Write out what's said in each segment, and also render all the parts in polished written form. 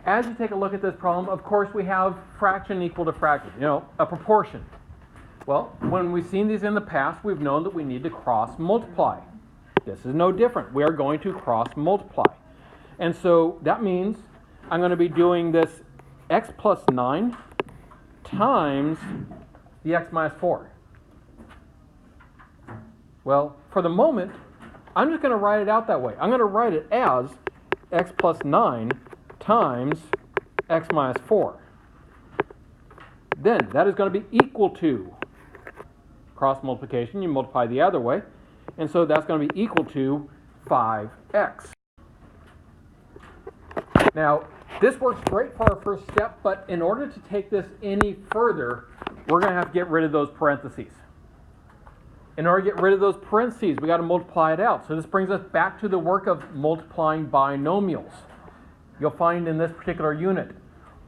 as you take a look at this problem, of course we have fraction equal to fraction, a proportion. Well, when we've seen these in the past, we've known that we need to cross multiply. This is no different. We are going to cross multiply. And so that means I'm going to be doing this x plus 9 times the x minus 4. Well, for the moment, I'm just going to write it out that way. I'm going to write it as x plus 9 times x minus 4. Then that is going to be equal to cross multiplication. You multiply the other way. And so that's going to be equal to 5x. Now, this works great for our first step, but in order to take this any further, we're going to have to get rid of those parentheses. In order to get rid of those parentheses, we got to multiply it out. So this brings us back to the work of multiplying binomials. You'll find in this particular unit,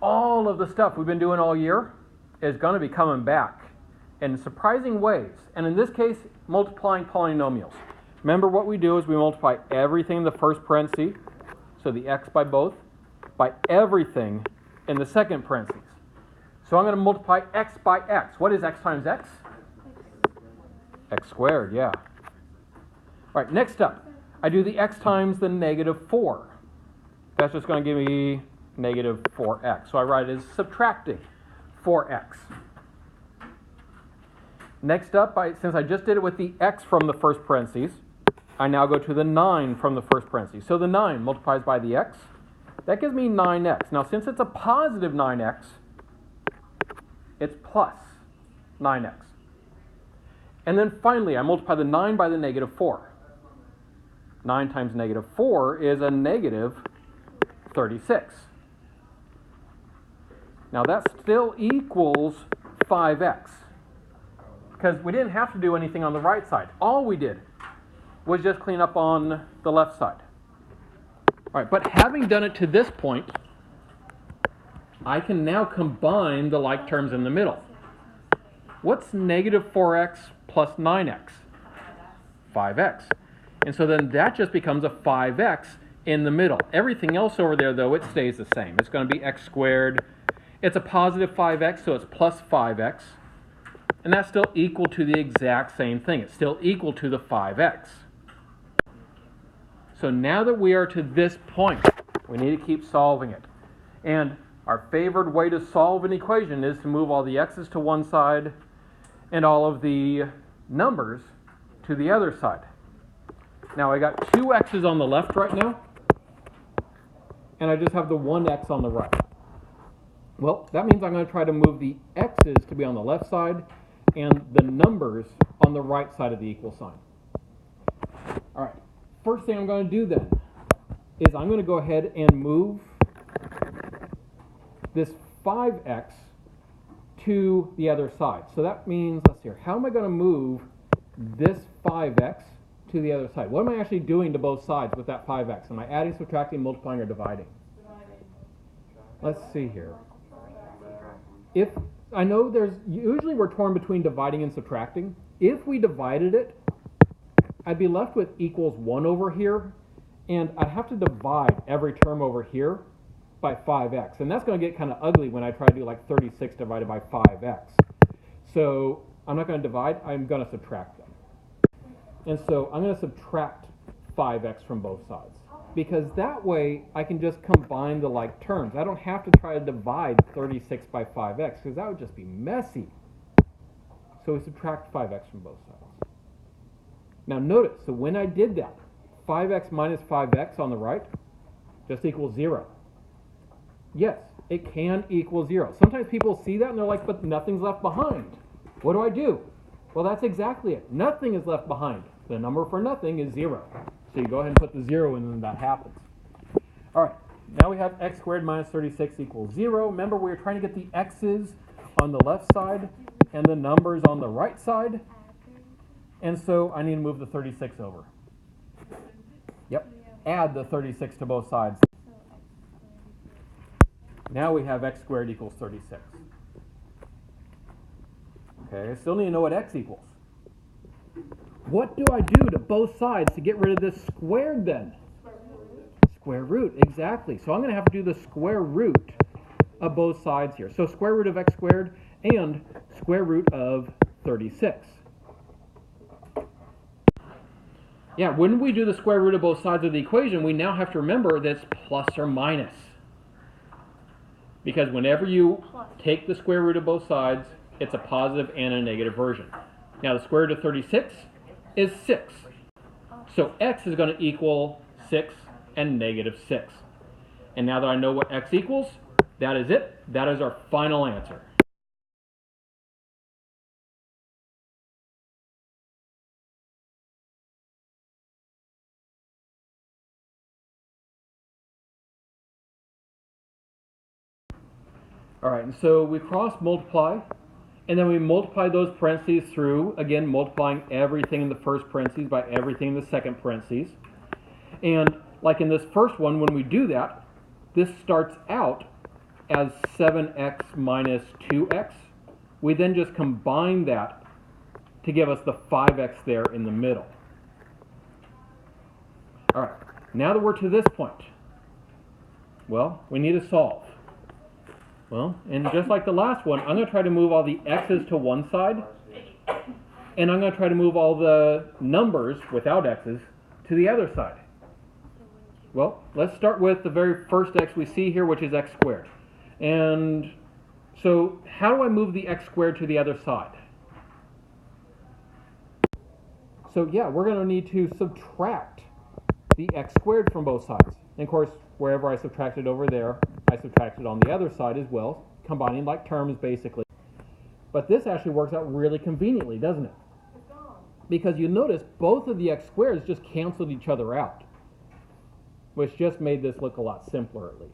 all of the stuff we've been doing all year is going to be coming back in surprising ways. And in this case, multiplying polynomials. Remember what we do is we multiply everything in the first parenthesis, so the x by both, by everything in the second parenthesis. So I'm going to multiply x by x. What is x times x? X squared, yeah. All right, next up, I do the x times the negative 4. That's just going to give me negative 4x. So I write it as subtracting 4x. Next up, since I just did it with the x from the first parentheses, I now go to the 9 from the first parentheses. So the 9 multiplies by the x. That gives me 9x. Now, since it's a positive 9x, it's plus 9x. And then finally, I multiply the 9 by the negative 4. 9 times negative 4 is a negative 36. Now, that still equals 5x. Because we didn't have to do anything on the right side. All we did was just clean up on the left side. All right, but having done it to this point, I can now combine the like terms in the middle. What's negative 4x plus 9x? 5x. And so then that just becomes a 5x in the middle. Everything else over there, though, it stays the same. It's going to be x squared. It's a positive 5x, so it's plus 5x. And that's still equal to the exact same thing. It's still equal to the 5x. So now that we are to this point, we need to keep solving it. And our favored way to solve an equation is to move all the x's to one side and all of the numbers to the other side. Now I got two x's on the left right now, and I just have the one x on the right. Well, that means I'm going to try to move the x's to be on the left side and the numbers on the right side of the equal sign. All right, first thing I'm going to do then is I'm going to go ahead and move this 5x to the other side. So that means, let's see here, how am I going to move this 5x to the other side? What am I actually doing to both sides with that 5x? Am I adding, subtracting, multiplying, or dividing? Let's see here. If I know usually we're torn between dividing and subtracting. If we divided it, I'd be left with equals 1 over here, and I'd have to divide every term over here by 5x. And that's going to get kind of ugly when I try to do like 36 divided by 5x. So I'm not going to divide, I'm going to subtract them. And so I'm going to subtract 5x from both sides. Because that way I can just combine the like terms. I don't have to try to divide 36 by 5x because that would just be messy. So we subtract 5x from both sides. Now notice, so when I did that, 5x minus 5x on the right just equals 0. Yes, it can equal 0. Sometimes people see that and they're like, but nothing's left behind. What do I do? Well, that's exactly it. Nothing is left behind. The number for nothing is 0. So you go ahead and put the 0 in and that happens. All right, now we have x squared minus 36 equals 0. Remember, we were trying to get the x's on the left side and the numbers on the right side. And so I need to move the 36 over. Yep, add the 36 to both sides. Now we have x squared equals 36. Okay, I still need to know what x equals. What do I do to both sides to get rid of this squared then? square root, exactly. So I'm going to have to do the square root of both sides here. So square root of x squared and square root of 36. Yeah, when we do the square root of both sides of the equation, we now have to remember that it's plus or minus. Because whenever you take the square root of both sides, it's a positive and a negative version. Now the square root of 36 is 6. So x is going to equal 6 and negative 6. And now that I know what x equals, that is it. That is our final answer. All right, and so we cross multiply, and then we multiply those parentheses through, again, multiplying everything in the first parentheses by everything in the second parentheses. And like in this first one, when we do that, this starts out as 7x minus 2x. We then just combine that to give us the 5x there in the middle. All right, now that we're to this point, well, we need to solve. Well, and just like the last one, I'm going to try to move all the x's to one side, and I'm going to try to move all the numbers without x's to the other side. Well, let's start with the very first x we see here, which is x squared. And so how do I move the x squared to the other side? So yeah, we're going to need to subtract the x squared from both sides. And of course, wherever I subtracted over there, I subtracted on the other side as well, combining like terms basically. But this actually works out really conveniently, doesn't it? Because you notice both of the x squareds just canceled each other out, which just made this look a lot simpler at least.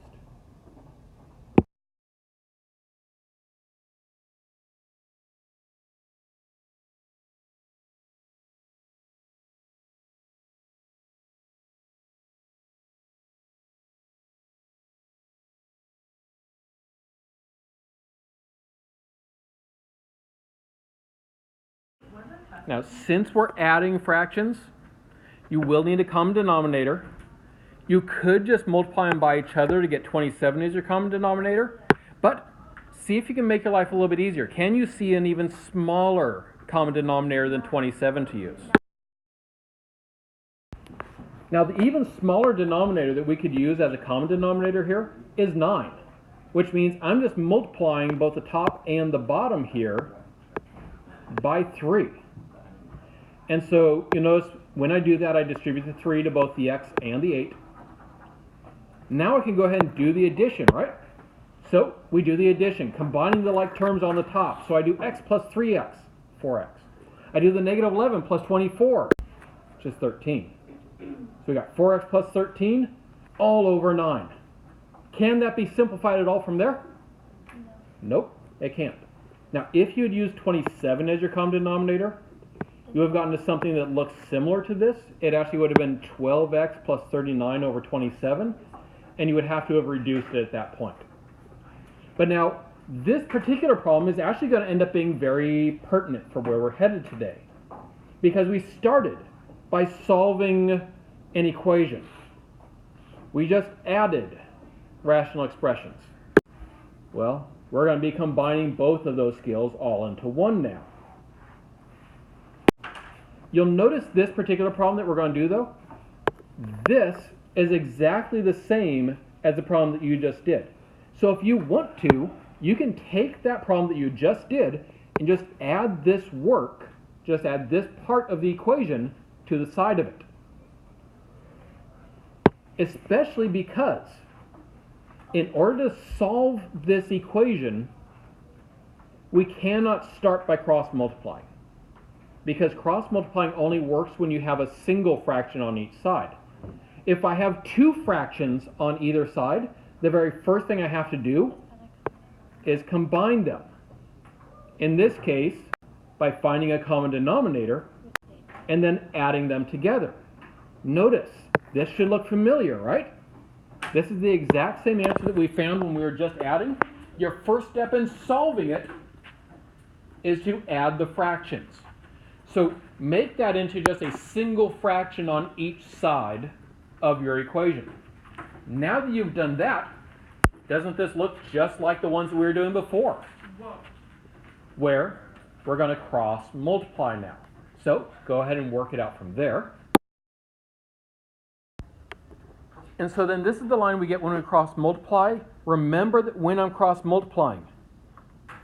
Now, since we're adding fractions, you will need a common denominator. You could just multiply them by each other to get 27 as your common denominator, but see if you can make your life a little bit easier. Can you see an even smaller common denominator than 27 to use? Now, the even smaller denominator that we could use as a common denominator here is 9, which means I'm just multiplying both the top and the bottom here by 3. And so you notice when I do that, I distribute the 3 to both the x and the 8. Now I can go ahead and do the addition, right? So we do the addition, combining the like terms on the top. So I do x plus 3x, 4x. I do the negative 11 plus 24, which is 13. So we got 4x plus 13 all over 9. Can that be simplified at all from there? No. Nope, it can't. Now, if you had used 27 as your common denominator, you would have gotten to something that looks similar to this. It actually would have been 12x plus 39 over 27, and you would have to have reduced it at that point. But now, this particular problem is actually going to end up being very pertinent for where we're headed today, because we started by solving an equation. We just added rational expressions. Well, we're going to be combining both of those skills all into one now. You'll notice this particular problem that we're going to do, though, this is exactly the same as the problem that you just did. So if you want to, you can take that problem that you just did and just add this work, just add this part of the equation to the side of it. Especially because in order to solve this equation, we cannot start by cross multiplying, because cross multiplying only works when you have a single fraction on each side. If I have two fractions on either side, the very first thing I have to do is combine them. In this case, by finding a common denominator and then adding them together. Notice, this should look familiar, right? This is the exact same answer that we found when we were just adding. Your first step in solving it is to add the fractions. So make that into just a single fraction on each side of your equation. Now that you've done that, doesn't this look just like the ones that we were doing before? Where we're going to cross multiply now. So go ahead and work it out from there. And so then this is the line we get when we cross multiply. Remember that when I'm cross multiplying,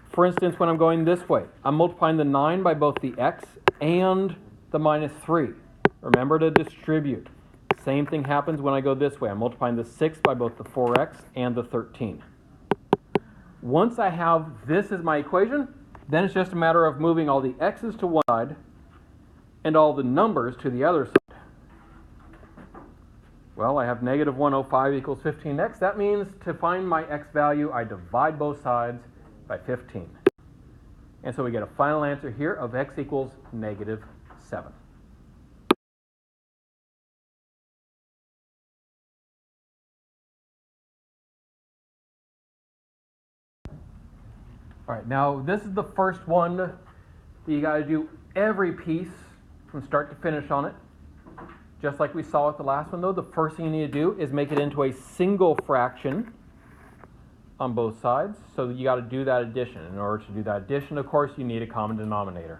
for instance, when I'm going this way, I'm multiplying the 9 by both the x and the minus 3. Remember to distribute. Same thing happens when I go this way. I'm multiplying the 6 by both the 4x and the 13. Once I have this as my equation, then it's just a matter of moving all the x's to one side and all the numbers to the other side. Well, I have negative 105 equals 15x. That means to find my x value, I divide both sides by 15. And so we get a final answer here of x equals negative 7. All right, now this is the first one that you got to do every piece from start to finish on it. Just like we saw with the last one, though, the first thing you need to do is make it into a single fraction on both sides. So you got to do that addition. In order to do that addition, of course, you need a common denominator.